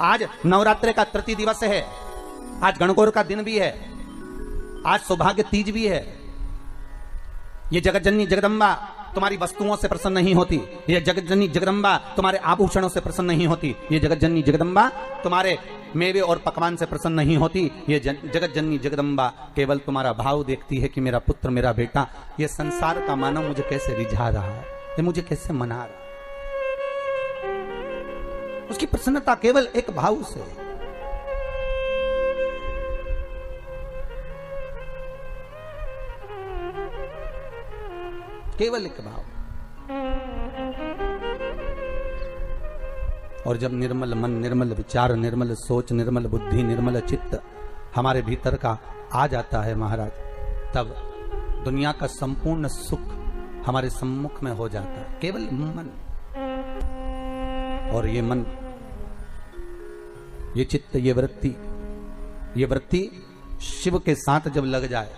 आज नवरात्रि का तृतीय दिवस है, आज गणगौर का दिन भी है, आज सौभाग्य तीज भी है। ये जगत जननी जगदम्बा तुम्हारी वस्तुओं से प्रसन्न नहीं होती, ये जगत जननी जगदम्बा तुम्हारे आभूषणों से प्रसन्न नहीं होती, ये जगत जननी जगदम्बा तुम्हारे मेवे और पकवान से प्रसन्न नहीं होती। ये जगत जननी जगदम्बा केवल तुम्हारा भाव देखती है कि मेरा पुत्र, मेरा बेटा, ये संसार का मानव मुझे कैसे रिझा रहा है, ये मुझे कैसे मना रहा है। उसकी प्रसन्नता केवल एक भाव से। केवल एक भाव। और जब निर्मल मन, निर्मल विचार, निर्मल सोच, निर्मल बुद्धि, निर्मल चित्त हमारे भीतर का आ जाता है महाराज, तब दुनिया का संपूर्ण सुख हमारे सम्मुख में हो जाता है। केवल मन। और ये मन, ये चित्त, ये वृत्ति शिव के साथ जब लग जाए।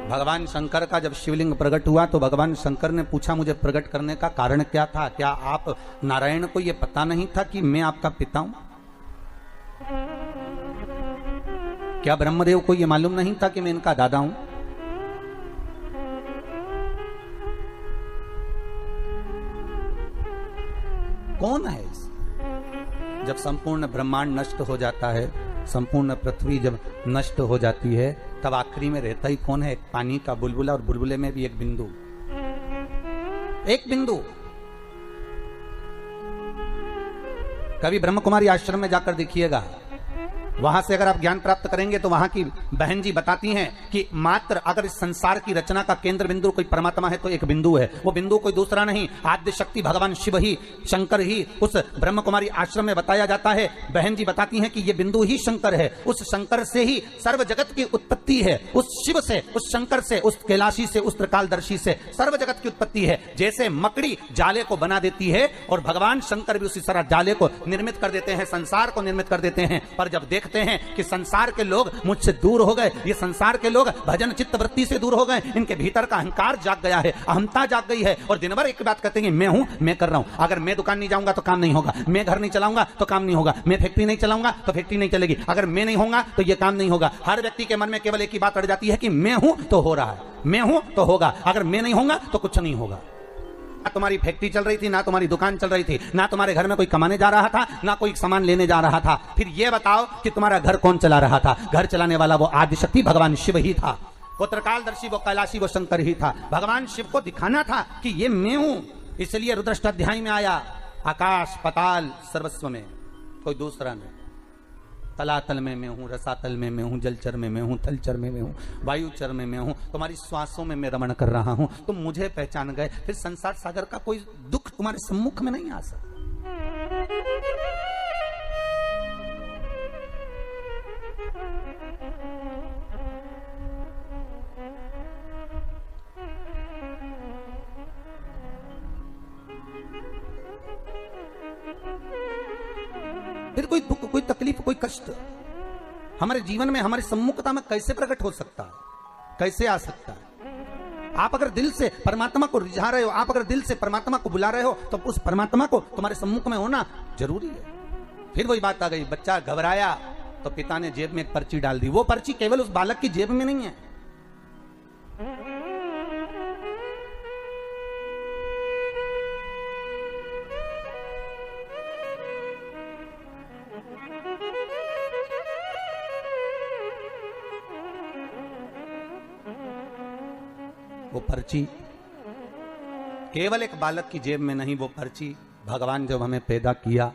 भगवान शंकर का जब शिवलिंग प्रकट हुआ तो भगवान शंकर ने पूछा, मुझे प्रकट करने का कारण क्या था? क्या आप नारायण को यह पता नहीं था कि मैं आपका पिता हूं? क्या ब्रह्मदेव को यह मालूम नहीं था कि मैं इनका दादा हूं? कौन है इस? जब संपूर्ण ब्रह्मांड नष्ट हो जाता है, संपूर्ण पृथ्वी जब नष्ट हो जाती है, तब आखिरी में रहता ही कौन है? एक पानी का बुलबुला, और बुलबुले में भी एक बिंदु। एक बिंदु। कभी ब्रह्म कुमारी आश्रम में जाकर देखिएगा, वहां से अगर आप ज्ञान प्राप्त करेंगे तो वहां की बहन जी बताती हैं कि मात्र अगर इस संसार की रचना का केंद्र बिंदु कोई परमात्मा है तो एक बिंदु है। वो बिंदु कोई दूसरा नहीं, आद्य शक्ति भगवान शिव ही, शंकर ही उस ब्रह्म कुमारी आश्रम में बताया जाता है। बहन जी बताती हैं कि ये बिंदु ही शंकर है। उस शंकर से ही सर्व जगत की उत्पत्ति है। उस शिव से, उस शंकर से, उस कैलाशी से, उस त्रिकालदर्शी से सर्व जगत की उत्पत्ति है। जैसे मकड़ी जाले को बना देती है और भगवान शंकर भी उसी तरह जाले को निर्मित कर देते हैं, संसार को निर्मित कर देते हैं। पर जब देखते हैं कि संसार के लोग मुझसे दूर हो गए, ये संसार के लोग भजन चित्त वृत्ति से दूर हो गए, इनके भीतर का अहंकार जाग गया है, अहमता जाग गई है, और दिन भर एक बात कहते हैं, मैं हूं, मैं कर रहा हूं। अगर मैं दुकान नहीं जाऊंगा तो काम नहीं होगा, मैं घर नहीं चलाऊंगा तो काम नहीं होगा, मैं फैक्ट्री नहीं चलाऊंगा तो फैक्ट्री नहीं चलेगी, अगर मैं नहीं होऊंगा तो ये काम नहीं होगा। हर व्यक्ति के मन में केवल एक ही बात अड़ जाती है कि मैं हूं तो हो रहा है, मैं हूं तो होगा, अगर मैं नहीं होऊंगा तो कुछ नहीं होगा। ना तुम्हारी फैक्ट्री चल रही थी, ना तुम्हारी दुकान चल रही थी, ना तुम्हारे घर में कोई कमाने जा रहा था, ना कोई सामान लेने जा रहा था। फिर ये बताओ कि तुम्हारा घर कौन चला रहा था? घर चलाने वाला वो आदिशक्ति भगवान शिव ही था, वो त्रिकालदर्शी, वो कैलाशी, वो शंकर ही था। भगवान शिव को दिखाना था कि ये मैं हूं, इसलिए रुद्राष्टाध्याय में आया, आकाश पताल सर्वस्व में कोई दूसरा नहीं। तलातल में मैं हूं, रसातल में मैं हूं, जलचर में मैं हूं, थलचर में मैं हूं, वायुचर में मैं हूं, तुम्हारी श्वासों में मैं रमण कर रहा हूं। तुम मुझे पहचान गए, फिर संसार सागर का कोई दुख तुम्हारे सम्मुख में नहीं आ सकता। फिर कोई दुख, कोई तकलीफ, कोई कष्ट हमारे जीवन में, हमारी सम्मुखता में कैसे प्रकट हो सकता है? कैसे आ सकता है? आप अगर दिल से परमात्मा को रिझा रहे हो, आप अगर दिल से परमात्मा को बुला रहे हो, तो उस परमात्मा को तुम्हारे सम्मुख में होना जरूरी है। फिर वही बात आ गई, बच्चा घबराया तो पिता ने जेब में एक पर्ची डाल दी। वो पर्ची केवल उस बालक की जेब में नहीं है, वो पर्ची केवल एक बालक की जेब में नहीं, वो पर्ची भगवान जब हमें पैदा किया,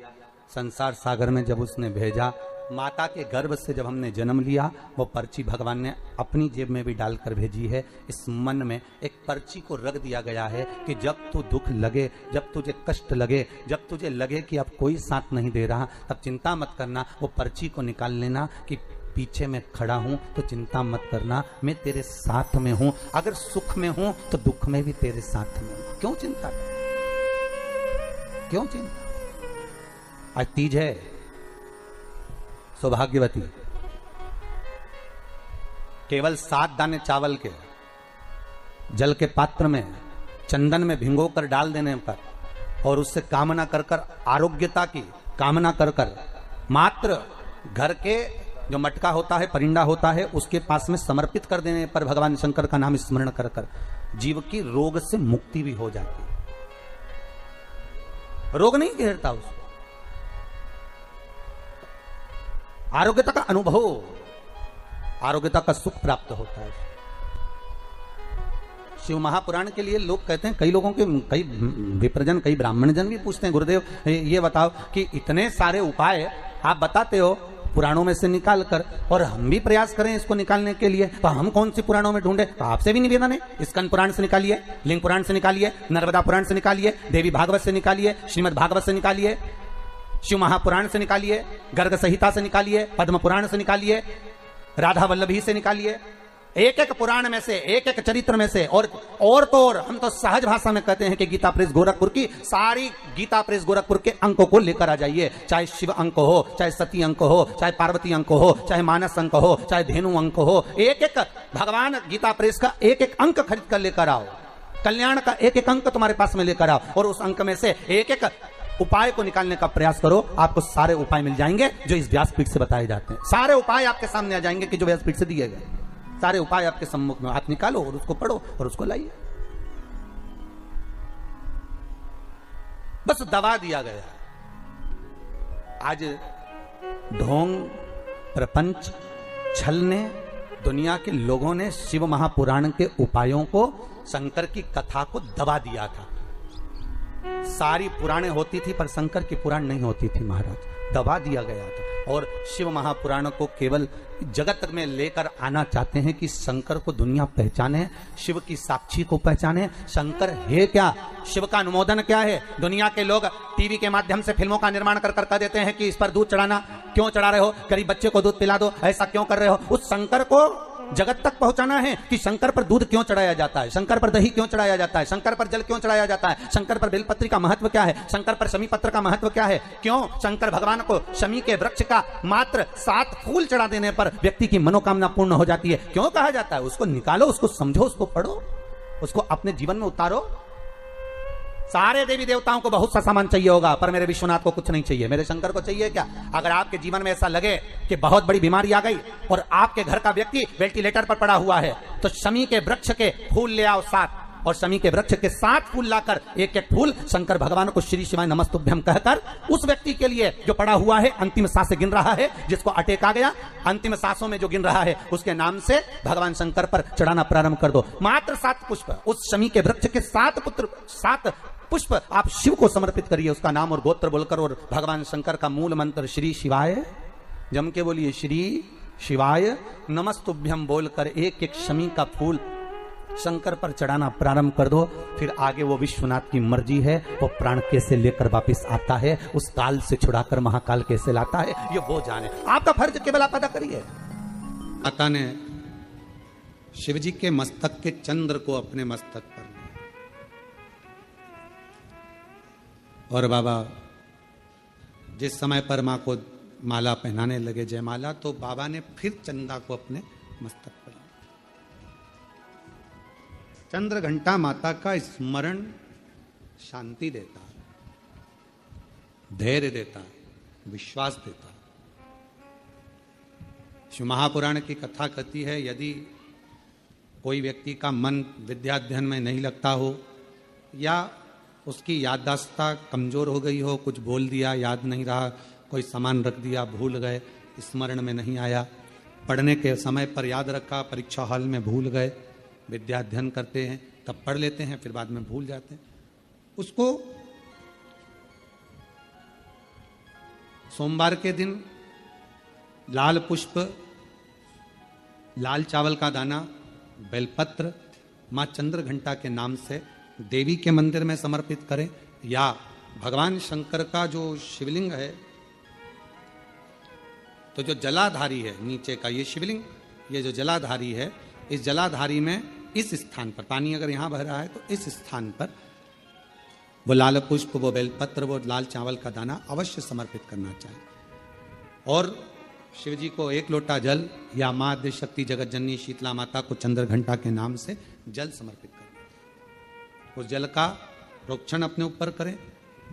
संसार सागर में जब उसने भेजा, माता के गर्भ से जब हमने जन्म लिया, वो पर्ची भगवान ने अपनी जेब में भी डालकर भेजी है। इस मन में एक पर्ची को रख दिया गया है कि जब तू दुख लगे, जब तुझे कष्ट लगे, जब तुझे लगे कि अब कोई साथ नहीं दे रहा, तब चिंता मत करना, वो पर्ची को निकाल लेना कि पीछे मैं खड़ा हूं तो चिंता मत करना, मैं तेरे साथ में हूं। अगर सुख में हूं तो दुख में भी तेरे साथ में हूं। क्यों चिंता, क्यों चिंता? आज तीज है, सौभाग्यवती केवल 7 दाने चावल के जल के पात्र में चंदन में भिगोकर डाल देने पर और उससे कामना कर कर, आरोग्यता की कामना कर कर मात्र घर के जो मटका होता है, परिंदा होता है, उसके पास में समर्पित कर देने पर भगवान शंकर का नाम स्मरण कर कर जीव की रोग से मुक्ति भी हो जाती है। रोग नहीं घेरता उसको, आरोग्यता का अनुभव, आरोग्यता का सुख प्राप्त होता है। शिव महापुराण के लिए लोग कहते हैं, कई लोगों के, कई विप्रजन, कई ब्राह्मण जन भी पूछते हैं, गुरुदेव ये बताओ कि इतने सारे उपाय आप बताते हो पुराणों में से निकाल कर, और हम भी प्रयास करें इसको निकालने के लिए, तो हम कौन सी पुराणों में ढूंढे? तो आपसे भी निवेदन है, स्कंद पुराण से निकालिए, लिंग पुराण से निकालिए, नर्मदा पुराण से निकालिए, देवी भागवत से निकालिए, श्रीमद् भागवत से निकालिए, शिव महापुराण से निकालिए, गर्ग संहिता से निकालिए, पद्म पुराण से निकालिए, राधा वल्लभी से निकालिए, एक एक पुराण में से, एक एक चरित्र में से। और तो और हम तो सहज भाषा में कहते हैं कि गीता प्रेस गोरखपुर की सारी गीता प्रेस गोरखपुर के अंकों को लेकर आ जाइए, चाहे शिव अंक हो, चाहे सती अंक हो, चाहे पार्वती अंक हो, चाहे मानस अंक हो, चाहे धेनु अंक हो, एक एक भगवान गीता प्रेस का एक एक अंक खरीद कर लेकर आओ, कल्याण का एक एक अंक तुम्हारे पास में लेकर आओ, और उस अंक में से एक एक उपाय को निकालने का प्रयास करो। आपको सारे उपाय मिल जाएंगे जो इस व्यासपीठ से बताए जाते हैं। सारे उपाय आपके सामने आ जाएंगे कि जो व्यासपीठ से दिए गए, सारे उपाय आपके सम्मुख में, आप निकालो और उसको पढ़ो और उसको लाइए। बस दबा दिया गया। आज ढोंग, प्रपंच, छल ने, दुनिया के लोगों ने शिव महापुराण के उपायों को, शंकर की कथा को दबा दिया था। सारी पुराणे होती थी पर शंकर की पुराण नहीं होती थी महाराज, दबा दिया गया था। और शिव महापुराण को केवल जगत में लेकर आना चाहते हैं कि शंकर को दुनिया पहचाने, शिव की साक्षी को पहचाने। शंकर है क्या, शिव का अनुमोदन क्या है? दुनिया के लोग टीवी के माध्यम से फिल्मों का निर्माण कर कर देते हैं कि इस पर दूध चढ़ाना, क्यों चढ़ा रहे हो, गरीब बच्चे को दूध पिला दो, ऐसा क्यों कर रहे हो। उस शंकर को जगत तक पहुंचाना है कि शंकर पर दूध क्यों चढ़ाया जाता है, शंकर पर दही क्यों चढ़ाया जाता है, शंकर पर जल क्यों चढ़ाया जाता है, शंकर पर बेलपत्री का महत्व क्या है, शंकर पर शमी पत्र का महत्व क्या है, क्यों शंकर भगवान को शमी के वृक्ष का मात्र 7 फूल चढ़ा देने पर व्यक्ति की मनोकामना पूर्ण हो जाती है, क्यों कहा जाता है? उसको निकालो, उसको समझो, उसको पढ़ो, उसको अपने जीवन में उतारो। सारे देवी देवताओं को बहुत सा सामान चाहिए होगा, पर मेरे विश्वनाथ को कुछ नहीं चाहिए, मेरे शंकर को चाहिए क्या? अगर आपके जीवन में ऐसा लगे कि बहुत बड़ी बीमारी आ गई और आपके घर का व्यक्ति वेंटिलेटर पर पड़ा हुआ है, तो शमी के वृक्ष के फूल ले आओ 7, और शमी के वृक्ष के 7 फूल लाकर एक एक फूल शंकर भगवान को श्री शिवाय नमस्तुभ्यम कहकर उस व्यक्ति के लिए जो पड़ा हुआ है, अंतिम सांसें गिन रहा है, जिसको अटैक आ गया, अंतिम सांसों में जो गिन रहा है, उसके नाम से भगवान शंकर पर चढ़ाना प्रारंभ कर दो। मात्र 7 पुष्प, उस शमी के वृक्ष के 7 पुष्प आप शिव को समर्पित करिए, उसका नाम और गोत्र बोलकर, और भगवान शंकर का मूल मंत्र श्री शिवाय, जम के बोलिए श्री शिवाय नमस्तुभ्यम बोलकर एक एक शमी का फूल शंकर पर चढ़ाना प्रारंभ कर दो। फिर आगे वो विश्वनाथ की मर्जी है, वो प्राण कैसे लेकर वापिस आता है, उस काल से छुड़ाकर महाकाल कैसे लाता है, ये वो जाने। आपका फर्ज केवल आप अदा करिए। माता ने शिव जी के मस्तक के चंद्र को अपने मस्तक पर, और बाबा जिस समय पर मां को माला पहनाने लगे, जयमाला, तो बाबा ने फिर चंदा को अपने मस्तक पर। चंद्र घंटा माता का स्मरण शांति देता है, धैर्य देता है, विश्वास देता है। शिव महापुराण की कथा कहती है, यदि कोई व्यक्ति का मन विद्याध्ययन में नहीं लगता हो, या उसकी याददाश्ता कमजोर हो गई हो, कुछ बोल दिया याद नहीं रहा, कोई सामान रख दिया भूल गए, स्मरण में नहीं आया, पढ़ने के समय पर याद रखा, परीक्षा हॉल में भूल गए, विद्या अध्ययन करते हैं तब पढ़ लेते हैं, फिर बाद में भूल जाते हैं, उसको सोमवार के दिन लाल पुष्प, लाल चावल का दाना, बेलपत्र मां चंद्र घंटा के नाम से देवी के मंदिर में समर्पित करें, या भगवान शंकर का जो शिवलिंग है, तो जो जलाधारी है नीचे का ये शिवलिंग, ये जो जलाधारी है, इस जलाधारी में इस स्थान पर, पानी अगर यहां बह रहा है तो इस स्थान पर वो लाल पुष्प, वो बेलपत्र, वो लाल चावल का दाना अवश्य समर्पित करना चाहिए। और शिव जी को 1 लोटा जल, या मां आद्य शक्ति जगत जननी शीतला माता को चंद्र घंटा के नाम से जल समर्पित करें। उस जल का प्रोक्षण अपने ऊपर करें,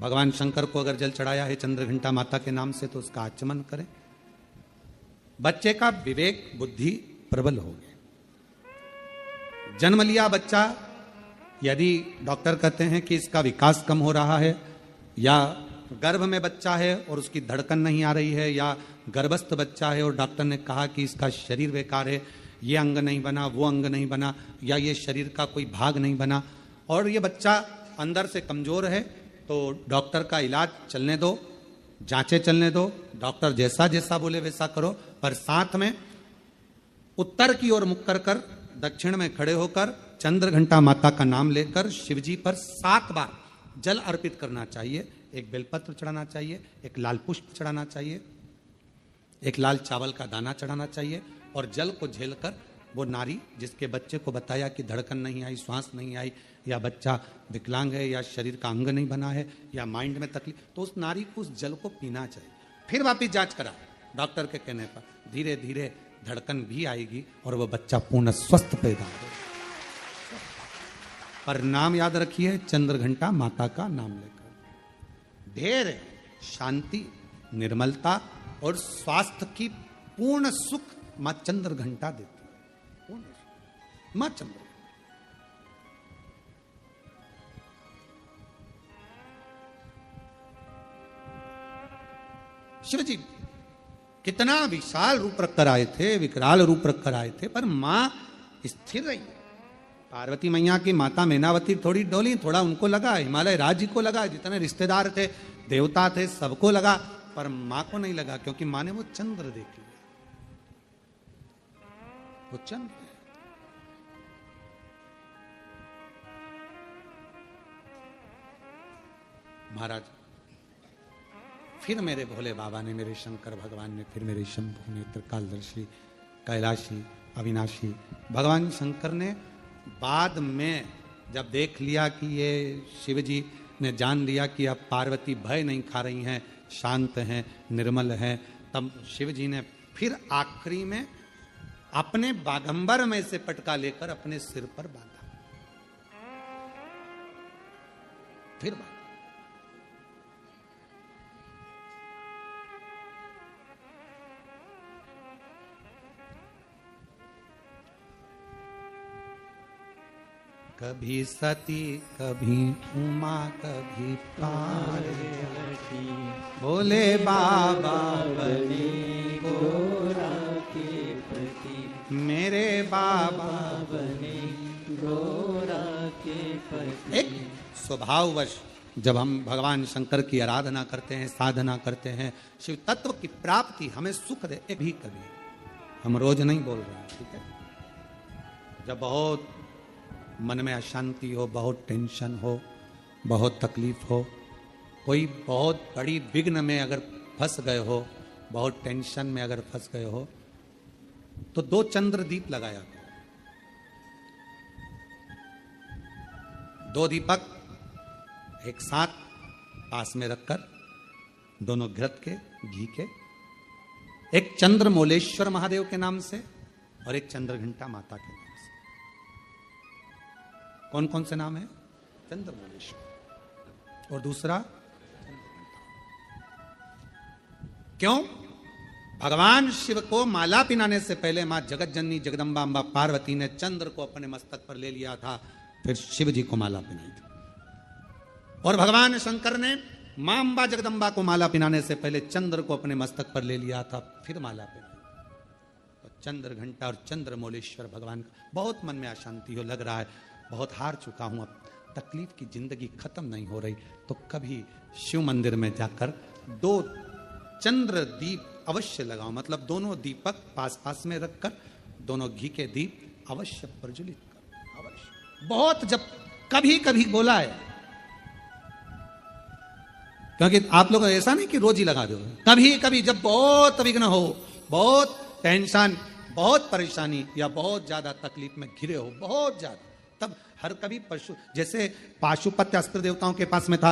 भगवान शंकर को अगर जल चढ़ाया है चंद्रघंटा माता के नाम से तो उसका आचमन करें। बच्चे का विवेक बुद्धि प्रबल हो गया। जन्म लिया बच्चा, यदि डॉक्टर कहते हैं कि इसका विकास कम हो रहा है, या गर्भ में बच्चा है और उसकी धड़कन नहीं आ रही है, या गर्भस्थ बच्चा है और डॉक्टर ने कहा कि इसका शरीर बेकार है, ये अंग नहीं बना, वो अंग नहीं बना, या ये शरीर का कोई भाग नहीं बना, और ये बच्चा अंदर से कमजोर है, तो डॉक्टर का इलाज चलने दो, जांचें चलने दो, डॉक्टर जैसा जैसा बोले वैसा करो, पर साथ में उत्तर की ओर मुख कर दक्षिण में खड़े होकर चंद्रघंटा माता का नाम लेकर शिवजी पर 7 बार जल अर्पित करना चाहिए। एक बेलपत्र चढ़ाना चाहिए, एक लाल पुष्प चढ़ाना चाहिए, एक लाल चावल का दाना चढ़ाना चाहिए, और जल को झेलकर वो नारी जिसके बच्चे को बताया कि धड़कन नहीं आई, श्वास नहीं आई, या बच्चा विकलांग है, या शरीर का अंग नहीं बना है, या माइंड में तकलीफ, तो उस नारी को उस जल को पीना चाहिए। फिर वापिस जांच करा डॉक्टर के कहने पर, धीरे धीरे धड़कन भी आएगी और वह बच्चा पूर्ण स्वस्थ पैदा होगा। पर नाम याद रखिए, चंद्रघंटा माता का नाम लेकर धैर्य, शांति, निर्मलता और स्वास्थ्य की पूर्ण सुख मां चंद्रघंटा देती है। पूर्ण सुख मां चंद्र। शिव जी कितना विशाल रूप रखकर आए थे, विकराल रूप रखकर आए थे, पर मां स्थिर रही। पार्वती मैया की माता मैनावती थोड़ी डोली, थोड़ा उनको लगा, हिमालय राज्य को लगा, जितने रिश्तेदार थे, देवता थे, सबको लगा, पर मां को नहीं लगा, क्योंकि मां ने वो चंद्र देख लिया। वो चंद्र है। महाराज फिर मेरे भोले बाबा ने, मेरे शंकर भगवान ने, फिर मेरे शंभु ने, त्रिकालदर्शी, कैलाशी, अविनाशी भगवान शंकर ने बाद में जब देख लिया कि ये शिव जी ने जान लिया कि अब पार्वती भय नहीं खा रही हैं, शांत हैं, निर्मल हैं, तब शिव जी ने फिर आखिरी में अपने बागंबर में से पटका लेकर अपने सिर पर बांधा। फिर बांधा। कभी सती, कभी उमा, कभी पार्वती, भोले बाबा बने गोरा के प्रति, मेरे बाबा बने गोरा के प्रति। एक स्वभाववश जब हम भगवान शंकर की आराधना करते हैं, साधना करते हैं, शिव तत्व की प्राप्ति हमें सुख दे, एक भी कभी हम रोज नहीं बोल रहे हैं, ठीक है। जब बहुत मन में अशांति हो, बहुत टेंशन हो, बहुत तकलीफ हो, कोई बहुत बड़ी विघ्न में अगर फंस गए हो, बहुत टेंशन में अगर फंस गए हो, तो 2 चंद्र दीप लगाया, 2 दीपक एक साथ पास में रखकर, दोनों घृत के, घी के, एक चंद्रमौलेश्वर महादेव के नाम से और एक चंद्रघंटा माता के नाम से। कौन कौन से नाम है? चंद्रमौलेश्वर और दूसरा क्यों? भगवान शिव को माला पिनाने से पहले मां जगत जननी जगदम्बा अम्बा पार्वती ने चंद्र को अपने मस्तक पर ले लिया था, फिर शिव जी को माला पिनाई थी। और भगवान शंकर ने मां अम्बा जगदम्बा को माला पिनाने से पहले चंद्र को अपने मस्तक पर ले लिया था, फिर माला पिनाई। और चंद्रघंटा और चंद्रमौलेश्वर भगवान का बहुत मन में अशांति हो, लग रहा है बहुत हार चुका हूं, अब तकलीफ की जिंदगी खत्म नहीं हो रही, तो कभी शिव मंदिर में जाकर 2 चंद्र दीप अवश्य लगाओ, मतलब दोनों दीपक पास पास में रखकर दोनों घी के दीप अवश्य प्रज्वलित करो, अवश्य। बहुत जब कभी कभी बोला है, क्योंकि आप लोग ऐसा नहीं कि रोज ही लगा दो, कभी कभी जब बहुत विघ्न हो, बहुत टेंशन, बहुत परेशानी, या बहुत ज्यादा तकलीफ में घिरे हो, बहुत ज्यादा, तब हर कभी पशु, जैसे पाशुपत्य अस्त्र देवताओं के पास में था,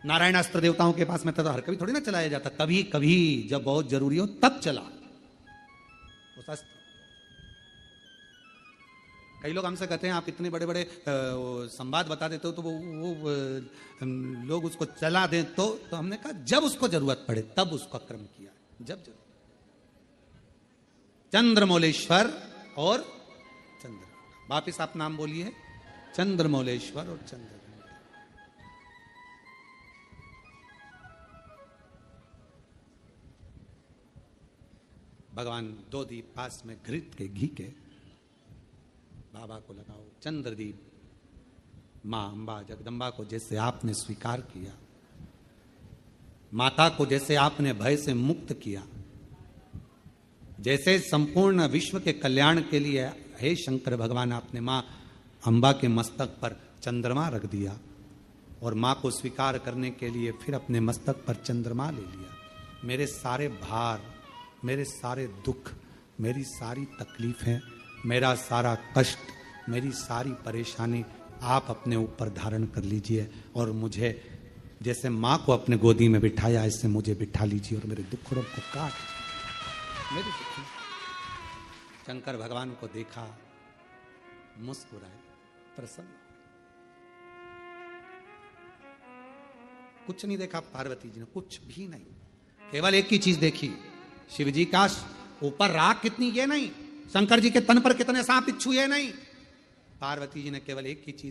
नारायण अस्त्र देवताओं के पास में था, तो हर कभी थोड़ी ना चलाया जाता, कभी कभी जब बहुत जरूरी हो तब चला उस अस्त्र। कई लोग हमसे कहते हैं आप इतने बड़े बड़े संवाद बता देते हो तो वो लोग उसको चला दें तो हमने कहा जब उसको जरूरत पड़े तब उसका क्रम किया, जब जरूरत। चंद्रमौलेश्वर और चंद्र, वापिस आप नाम बोलिए, चंद्रमौलेश्वर और चंद्र। भगवान दो दीप पास में घृत के घी के बाबा को लगाओ। चंद्रदीप मां अंबा जगदंबा को जैसे आपने स्वीकार किया, माता को जैसे आपने भय से मुक्त किया, जैसे संपूर्ण विश्व के कल्याण के लिए हे शंकर भगवान आपने मां अंबा के मस्तक पर चंद्रमा रख दिया और मां को स्वीकार करने के लिए फिर अपने मस्तक पर चंद्रमा ले लिया। मेरे सारे भार, मेरे सारे दुख, मेरी सारी तकलीफें, मेरा सारा कष्ट, मेरी सारी परेशानी आप अपने ऊपर धारण कर लीजिए और मुझे जैसे माँ को अपने गोदी में बिठाया ऐसे मुझे बिठा लीजिए और मेरे दुखों को काट मेरे दुख। शंकर भगवान को देखा, मुस्कुराए, प्रसन्न। कुछ नहीं देखा पार्वती जी ने, कुछ भी नहीं, केवल एक ही चीज देखी, शिव जी का ऊपर राख कितनी ये नहीं, शंकर जी के तन पर कितने सांप बिच्छू ये नहीं, पार्वती जी ने केवल एक ही चीज